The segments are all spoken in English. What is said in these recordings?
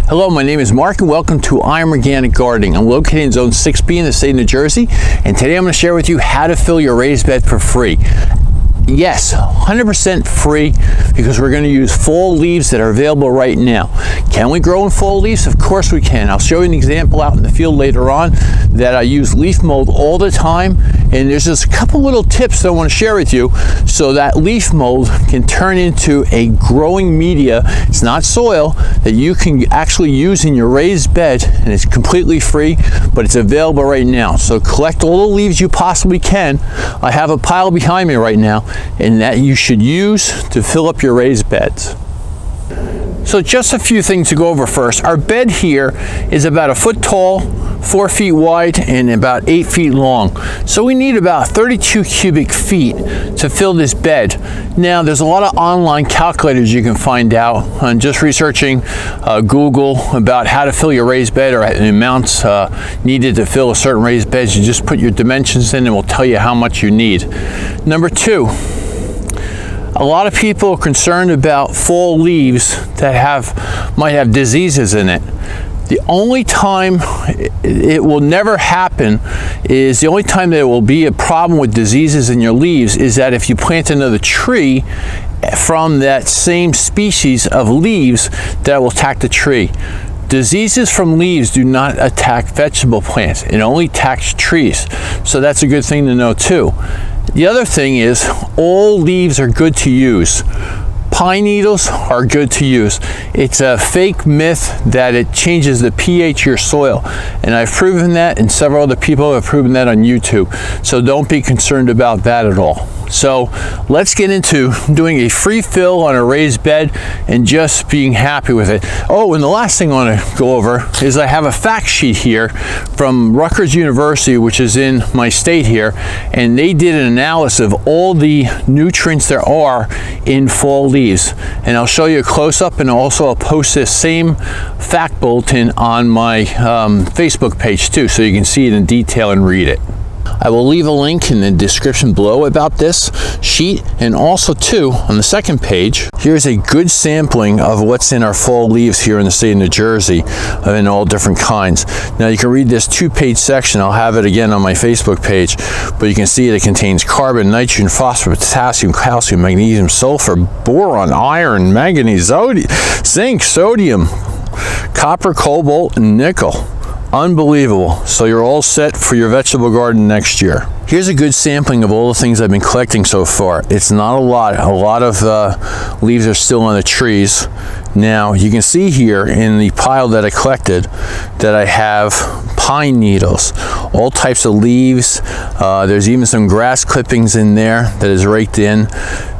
Hello, my name is Mark and welcome to I'm Organic Gardening. I'm located in Zone 6B in the state of New Jersey, and today I'm going to share with you how to fill your raised bed for free. Yes, 100% free, because we're going to use fall leaves that are available right now. Can we grow in fall leaves? Of course we can. I'll show you an example out in the field later on that I use leaf mold all the time, and there's just a couple little tips that I want to share with you so that leaf mold can turn into a growing media. It's not soil, that you can actually use in your raised bed, and it's completely free, but it's available right now. So collect all the leaves you possibly can. I have a pile behind me right now, and that you should use to fill up your raised beds. So just a few things to go over first. Our bed here is about 1 foot tall, 4 feet wide, and about 8 feet long. So we need about 32 cubic feet to fill this bed. Now there's a lot of online calculators you can find out on just researching Google about how to fill your raised bed or the amounts needed to fill a certain raised bed. You just put your dimensions in and it will tell you how much you need. Number two, a lot of people are concerned about fall leaves that might have diseases in it. The only time it will never happen is the only time there will be a problem with diseases in your leaves is that if you plant another tree from that same species of leaves that will attack the tree. Diseases from leaves do not attack vegetable plants. It only attacks trees. So that's a good thing to know too. The other thing is all leaves are good to use. Pine needles are good to use. It's a fake myth that it changes the pH of your soil. And I've proven that, and several other people have proven that on YouTube. So don't be concerned about that at all. So let's get into doing a free fill on a raised bed and just being happy with it. Oh, and the last thing I want to go over is I have a fact sheet here from Rutgers University, which is in my state here, and they did an analysis of all the nutrients there are in fall leaves. And I'll show you a close-up, and also I'll post this same fact bulletin on my Facebook page too, so you can see it in detail and read it. I will leave a link in the description below about this sheet, and also too on the second page here's a good sampling of what's in our fall leaves here in the state of New Jersey in all different kinds. Now you can read this 2-page section. I'll have it again on my Facebook page, but you can see it contains carbon, nitrogen, phosphorus, potassium, calcium, magnesium, sulfur, boron, iron, manganese, zinc, sodium, copper, cobalt, and nickel. Unbelievable. So you're all set for your vegetable garden next year. Here's a good sampling of all the things I've been collecting so far. It's not a lot. A lot of leaves are still on the trees. Now you can see here in the pile that I collected that I have pine needles, all types of leaves. There's even some grass clippings in there that is raked in.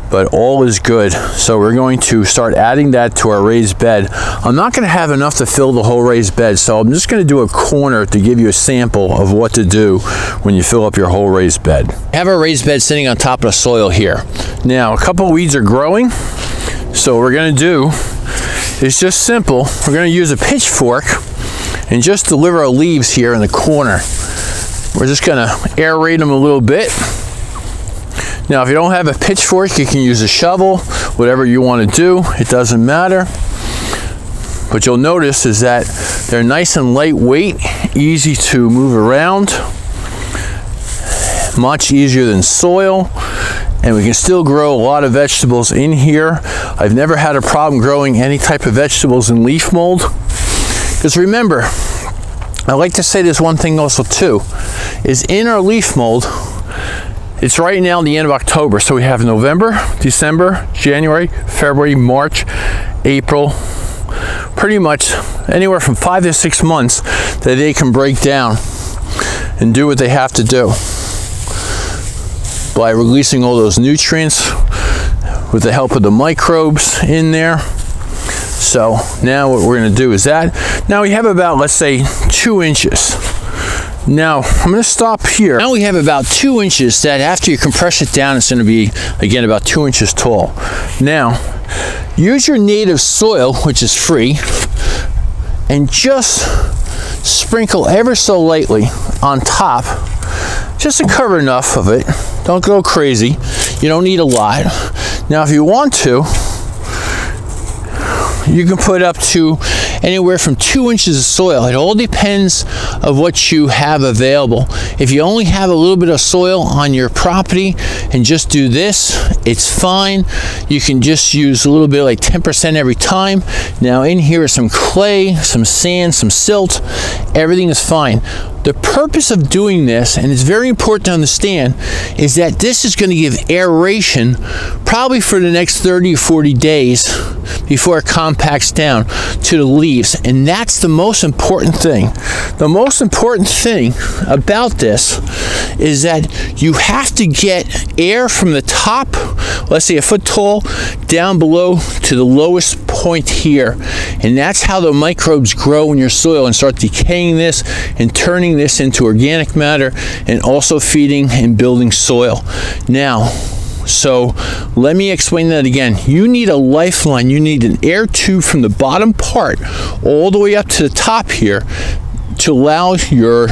But all is good. So we're going to start adding that to our raised bed. I'm not going to have enough to fill the whole raised bed, so I'm just going to do a corner to give you a sample of what to do when you fill up your whole raised bed. I have our raised bed sitting on top of the soil here. Now a couple weeds are growing, so what we're going to do is just simple. We're going to use a pitchfork and just deliver our leaves here in the corner. We're just going to aerate them a little bit. Now, if you don't have a pitchfork, you can use a shovel, whatever you want to do. It doesn't matter. What you'll notice is that they're nice and lightweight, easy to move around, much easier than soil, and we can still grow a lot of vegetables in here. I've never had a problem growing any type of vegetables in leaf mold. Because remember, I like to say this one thing also too, is in our leaf mold, it's right now the end of October, so we have November, December, January, February, March, April, pretty much anywhere from 5 to 6 months that they can break down and do what they have to do by releasing all those nutrients with the help of the microbes in there. So now what we're going to do is that. Now we have about, let's say, 2 inches. Now, I'm going to stop here. Now we have about 2 inches that after you compress it down, it's going to be, again, about 2 inches tall. Now, use your native soil, which is free, and just sprinkle ever so lightly on top, just to cover enough of it. Don't go crazy. You don't need a lot. Now, if you want to, you can put up to anywhere from 2 inches of soil. It all depends of what you have available. If you only have a little bit of soil on your property and just do this, it's fine. You can just use a little bit, like 10% every time. Now in here is some clay, some sand, some silt. Everything is fine. The purpose of doing this, and it's very important to understand, is that this is going to give aeration probably for the next 30 or 40 days before it compacts down to the leaves. And that's the most important thing. The most important thing about this is that you have to get air from the top, let's say a foot tall, down below to the lowest point here. And that's how the microbes grow in your soil and start decaying this and turning this into organic matter and also feeding and building soil. Now, so let me explain that again. You need a lifeline. You need an air tube from the bottom part all the way up to the top here to allow your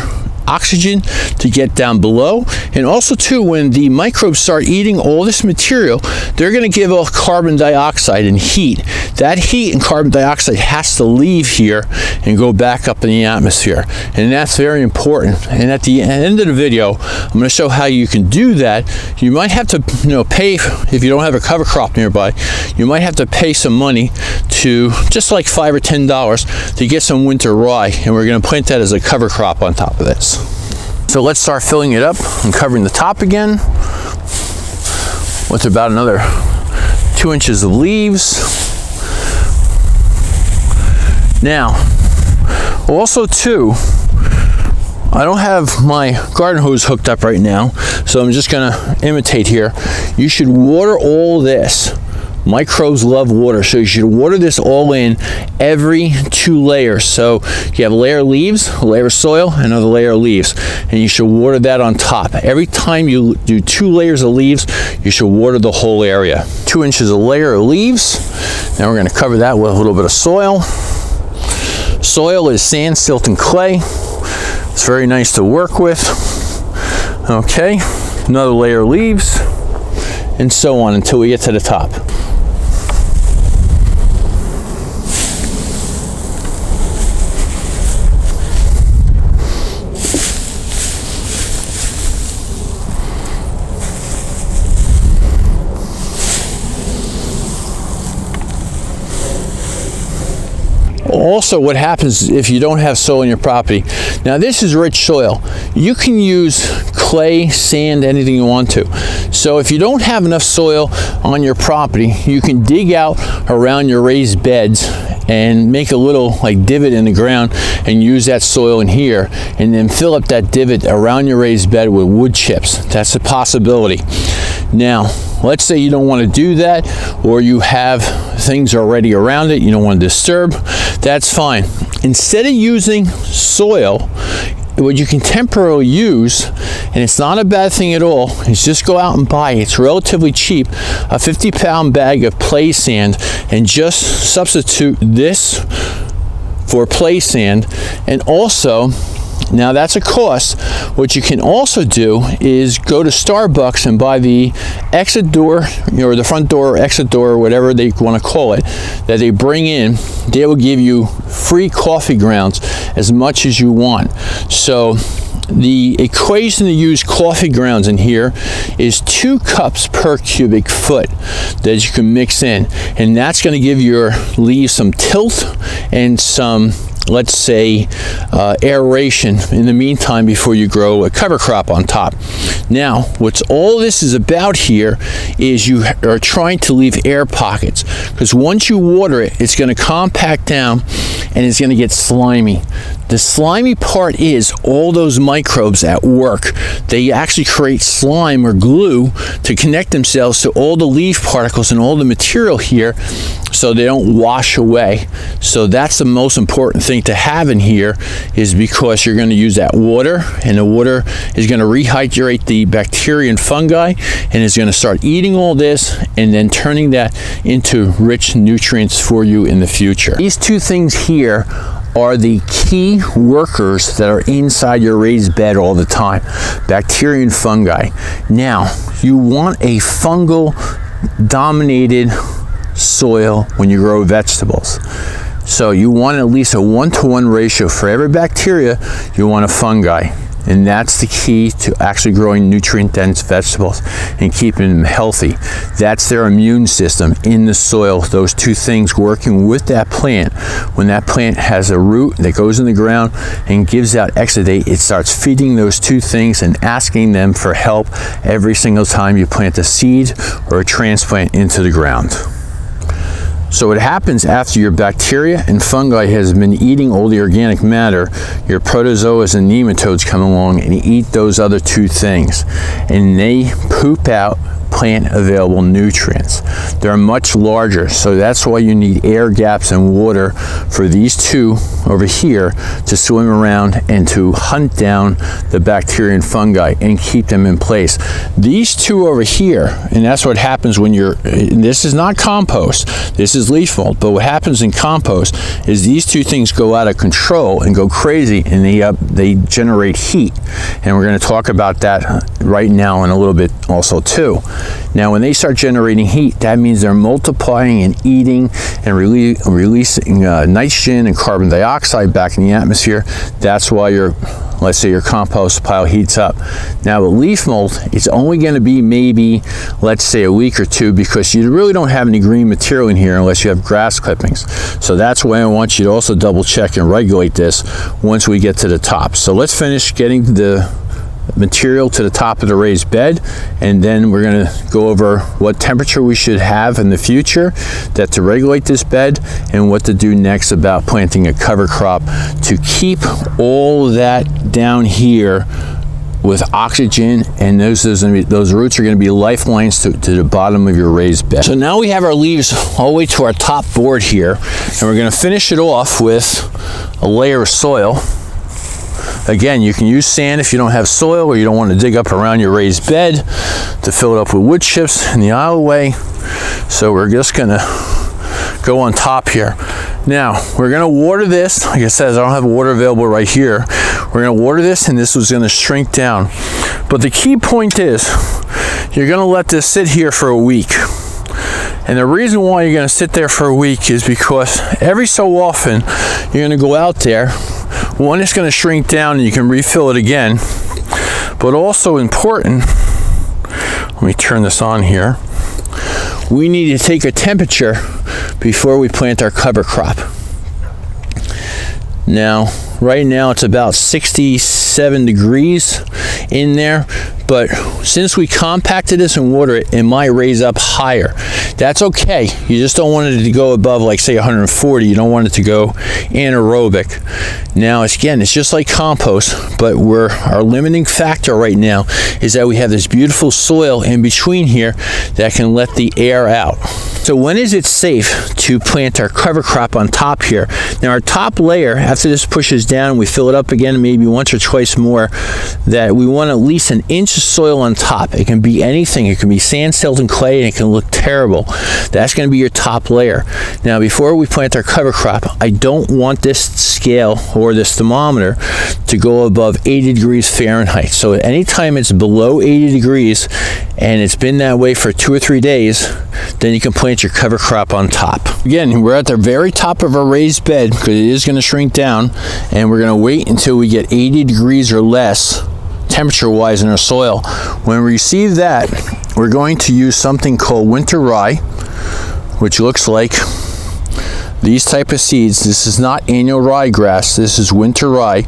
oxygen to get down below. And also too, when the microbes start eating all this material, they're going to give off carbon dioxide and heat. That heat and carbon dioxide has to leave here and go back up in the atmosphere, and that's very important. And at the end of the video, I'm going to show how you can do that. You might have to pay, if you don't have a cover crop nearby, you might have to pay some money to, just like $5 or $10, to get some winter rye, and we're going to plant that as a cover crop on top of this. So let's start filling it up and covering the top again with about another 2 inches of leaves. Now, also too, I don't have my garden hose hooked up right now, so I'm just gonna imitate here. You should water all this. Microbes love water, so you should water this all in every 2 layers. So you have a layer of leaves, a layer of soil, another layer of leaves, and you should water that on top. Every time you do 2 layers of leaves, you should water the whole area. 2 inches a layer of leaves. Now we're going to cover that with a little bit of soil. Soil is sand, silt, and clay. It's very nice to work with. Okay, another layer of leaves, and so on until we get to the top. Also, what happens if you don't have soil in your property? Now, this is rich soil. You can use clay, sand, anything you want to. So if you don't have enough soil on your property, you can dig out around your raised beds and make a little divot in the ground and use that soil in here, and then fill up that divot around your raised bed with wood chips. That's a possibility. Now, let's say you don't want to do that, or you have things already around it, you don't want to disturb, that's fine. Instead of using soil, what you can temporarily use, and it's not a bad thing at all, is just go out and buy, it's relatively cheap, a 50-pound bag of play sand, and just substitute this for play sand. And also, now that's a cost. What you can also do is go to Starbucks and buy the exit door, or the front door, or exit door, or whatever they want to call it, that they bring in. They will give you free coffee grounds as much as you want. So the equation to use coffee grounds in here is 2 cups per cubic foot that you can mix in, and that's going to give your leaves some tilt and some, let's say, aeration in the meantime before you grow a cover crop on top. Now, what's all this is about here is you are trying to leave air pockets, because once you water it, it's going to compact down and it's going to get slimy. The slimy part is all those microbes at work. They actually create slime or glue to connect themselves to all the leaf particles and all the material here, so they don't wash away. So that's the most important thing to have in here, is because you're going to use that water, and the water is going to rehydrate the bacteria and fungi, and is going to start eating all this and then turning that into rich nutrients for you in the future. These 2 things here are the key workers that are inside your raised bed all the time, bacteria and fungi. Now, you want a fungal dominated soil when you grow vegetables. So you want at least a 1-to-1 ratio. For every bacteria, you want a fungi. And that's the key to actually growing nutrient-dense vegetables and keeping them healthy. That's their immune system in the soil, those two things working with that plant. When that plant has a root that goes in the ground and gives out exudate, it starts feeding those two things and asking them for help every single time you plant a seed or a transplant into the ground. So what happens after your bacteria and fungi has been eating all the organic matter, your protozoas and nematodes come along and eat those other two things, and they poop out plant available nutrients. They're much larger, so that's why you need air gaps and water for these two over here to swim around and to hunt down the bacteria and fungi and keep them in place. These two over here, and that's what happens when this is not compost, this is leaf mold, but what happens in compost is these two things go out of control and go crazy, and they generate heat, and we're going to talk about that right now in a little bit also too. Now when they start generating heat, that means they're multiplying and eating and releasing nitrogen and carbon dioxide back in the atmosphere. That's why let's say your compost pile heats up. Now with leaf mold, it's only going to be maybe, let's say, a week or two, because you really don't have any green material in here unless you have grass clippings. So that's why I want you to also double check and regulate this once we get to the top. So let's finish getting the material to the top of the raised bed, and then we're going to go over what temperature we should have in the future to regulate this bed, and what to do next about planting a cover crop to keep all that down here with oxygen, and those roots are going to be lifelines to the bottom of your raised bed. So now we have our leaves all the way to our top board here, and we're going to finish it off with a layer of soil. Again, you can use sand if you don't have soil or you don't want to dig up around your raised bed to fill it up with wood chips in the aisleway. So we're just going to go on top here. Now, we're going to water this. Like I said, I don't have water available right here. We're going to water this, and this is going to shrink down. But the key point is, you're going to let this sit here for a week. And the reason why you're going to sit there for a week is because every so often, you're going to go out there. One, it's going to shrink down and you can refill it again. But also important, let me turn this on here. We need to take a temperature before we plant our cover crop. Now, right now it's about 67 degrees in there, but since we compacted this and water it, it might raise up higher. That's okay. You just don't want it to go above, like, say, 140. You don't want it to go anaerobic. Now, again, it's just like compost, but our limiting factor right now is that we have this beautiful soil in between here that can let the air out. So when is it safe to plant our cover crop on top here? Now, our top layer, after this pushes down, we fill it up again maybe once or twice more, that we want at least an inch of soil on top. It can be anything. It can be sand, silt, and clay, and it can look terrible. That's going to be your top layer. Now, before we plant our cover crop, I don't want this scale or this thermometer to go above 80 degrees Fahrenheit. So anytime it's below 80 degrees and it's been that way for 2 or 3 days, then you can plant your cover crop on top. Again, we're at the very top of our raised bed because it is going to shrink down, and we're going to wait until we get 80 degrees or less temperature-wise in our soil. When we receive that, we're going to use something called winter rye, which looks like these type of seeds. This is not annual ryegrass. This is winter rye,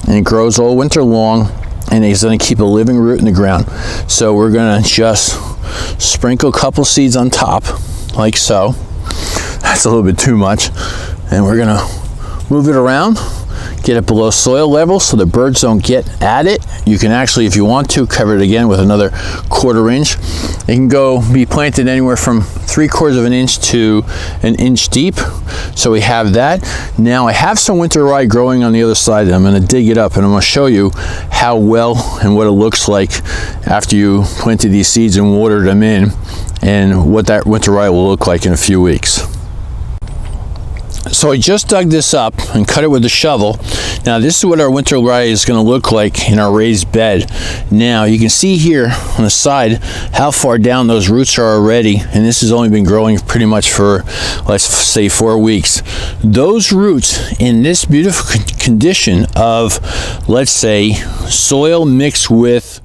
and it grows all winter long, and it's going to keep a living root in the ground. So we're going to just sprinkle a couple seeds on top, like so. That's a little bit too much. And we're going to move it around, get it below soil level so the birds don't get at it. You can actually, if you want to, cover it again with another 1/4 inch. It can be planted anywhere from 3/4 of an inch to an inch deep. So we have that. Now I have some winter rye growing on the other side. I'm going to dig it up, and I'm going to show you how well and what it looks like after you planted these seeds and watered them in, and what that winter rye will look like in a few weeks. So I just dug this up and cut it with a shovel. Now this is what our winter rye is going to look like in our raised bed. Now you can see here on the side how far down those roots are already, and this has only been growing pretty much for, let's say, 4 weeks. Those roots in this beautiful condition of, let's say, soil mixed with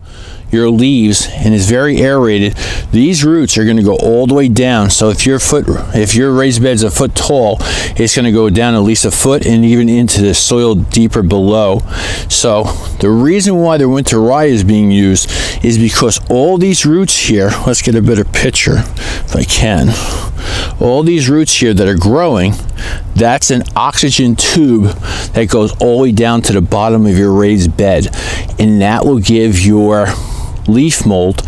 your leaves and is very aerated, these roots are going to go all the way down. So if your raised bed's a foot tall, it's going to go down at least a foot and even into the soil deeper below. So the reason why the winter rye is being used is because all these roots here, let's get a better picture if I can, all these roots here that are growing, that's an oxygen tube that goes all the way down to the bottom of your raised bed, and that will give your leaf mold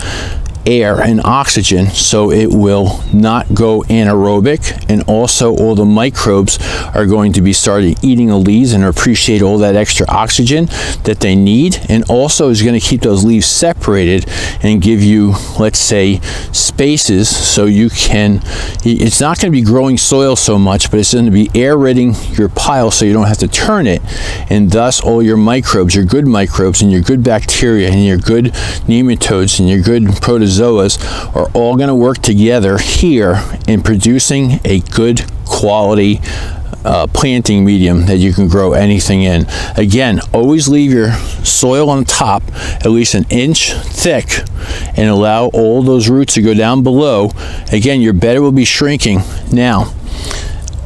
air and oxygen, so it will not go anaerobic, and also all the microbes are going to be starting eating the leaves and appreciate all that extra oxygen that they need, and also is going to keep those leaves separated and give you, let's say, spaces so you can, it's not going to be growing soil so much, but it's going to be aerating your pile so you don't have to turn it, and thus all your microbes, your good microbes and your good bacteria and your good nematodes and your good protozoas are all going to work together here in producing a good quality planting medium that you can grow anything in. Again, always leave your soil on top at least an inch thick and allow all those roots to go down below. Again, your bed will be shrinking. Now,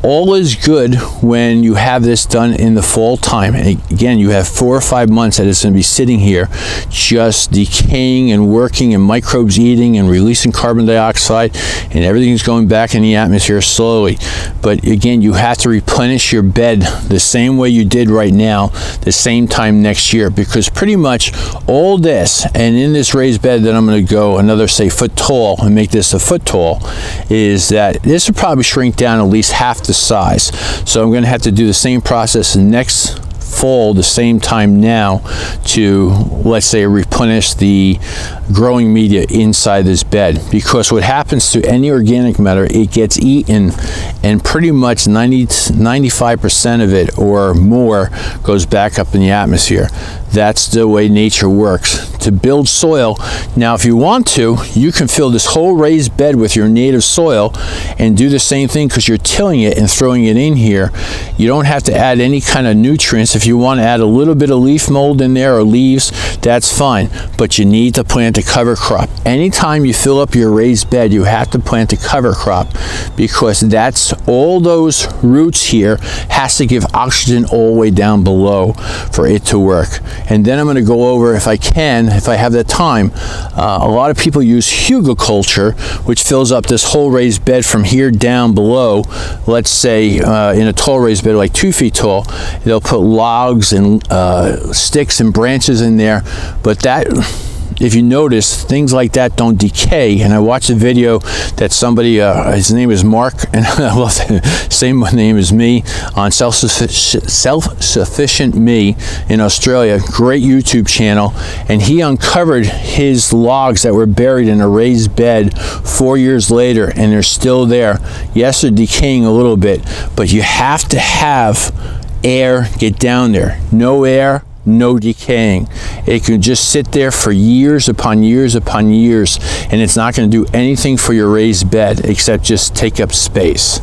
all is good when you have this done in the fall time. And again, you have 4 or 5 months that it's going to be sitting here just decaying and working and microbes eating and releasing carbon dioxide, and everything's going back in the atmosphere slowly. But again, you have to replenish your bed the same way you did right now, the same time next year, because pretty much all this, and in this raised bed that I'm going to go another, say, foot tall and make this a foot tall, is that this will probably shrink down at least half the size. So I'm going to have to do the same process next fall, the same time now, to, let's say, replenish the growing media inside this bed. Because what happens to any organic matter, it gets eaten, and pretty much 95% of it or more goes back up in the atmosphere. That's the way nature works. To build soil, now if you want to, you can fill this whole raised bed with your native soil and do the same thing, because you're tilling it and throwing it in here. You don't have to add any kind of nutrients. If you want to add a little bit of leaf mold in there or leaves, that's fine, but you need to plant a cover crop. Anytime you fill up your raised bed, you have to plant a cover crop, because that's all those roots here has to give oxygen all the way down below for it to work. And then I'm going to go over, if I can, if I have the time, a lot of people use hugelkultur, which fills up this whole raised bed from here down below. Let's say in a tall raised bed, like 2 feet tall, they'll put logs and sticks and branches in there, but that, if you notice, things like that don't decay. And I watched a video that somebody, his name is Mark, and I love the same name as me, on Self-Sufficient Me in Australia, great YouTube channel, and he uncovered his logs that were buried in a raised bed 4 years later, and they're still there. Yes, they're decaying a little bit, but you have to have air get down there. No air, no decaying. It can just sit there for years upon years upon years, and it's not going to do anything for your raised bed except just take up space.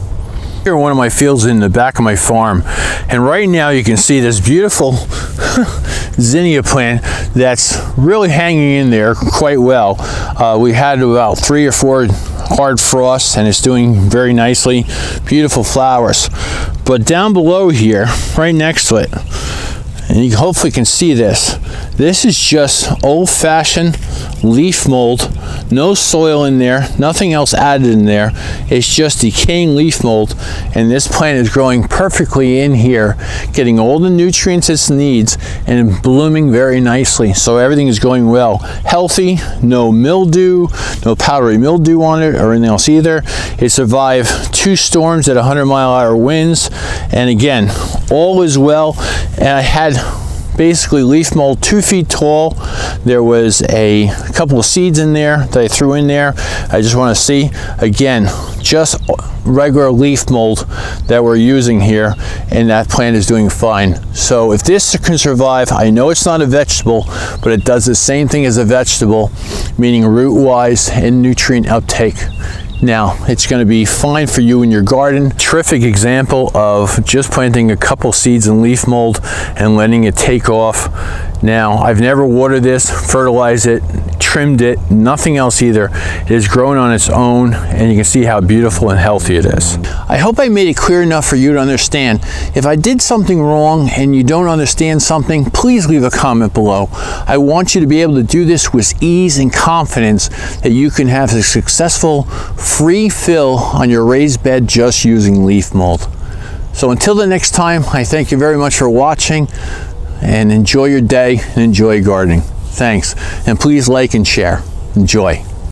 Here, one of my fields in the back of my farm, and right now you can see this beautiful zinnia plant that's really hanging in there quite well. We had about 3 or 4 hard frosts, and it's doing very nicely. Beautiful flowers. But down below here, right next to it, and you hopefully can see this, this is just old-fashioned leaf mold, no soil in there, nothing else added in there. It's just decaying leaf mold, and this plant is growing perfectly in here, getting all the nutrients it needs and blooming very nicely. So everything is going well. Healthy, no mildew, no powdery mildew on it or anything else either. It survived 2 storms at 100-mile-an-hour winds, and again, all is well. And I had basically leaf mold 2 feet tall. There was a couple of seeds in there that I threw in there. I just want to see, again, just regular leaf mold that we're using here, and that plant is doing fine. So if this can survive, I know it's not a vegetable, but it does the same thing as a vegetable, meaning root-wise and nutrient uptake. Now, it's going to be fine for you in your garden. Terrific example of just planting a couple seeds in leaf mold and letting it take off. Now, I've never watered this, fertilized it, trimmed it, nothing else either. It is growing on its own, and you can see how beautiful and healthy it is. I hope I made it clear enough for you to understand. If I did something wrong and you don't understand something, please leave a comment below. I want you to be able to do this with ease and confidence, that you can have a successful free fill on your raised bed just using leaf mold. So until the next time, I thank you very much for watching, and enjoy your day and enjoy gardening. Thanks, and please like and share. Enjoy.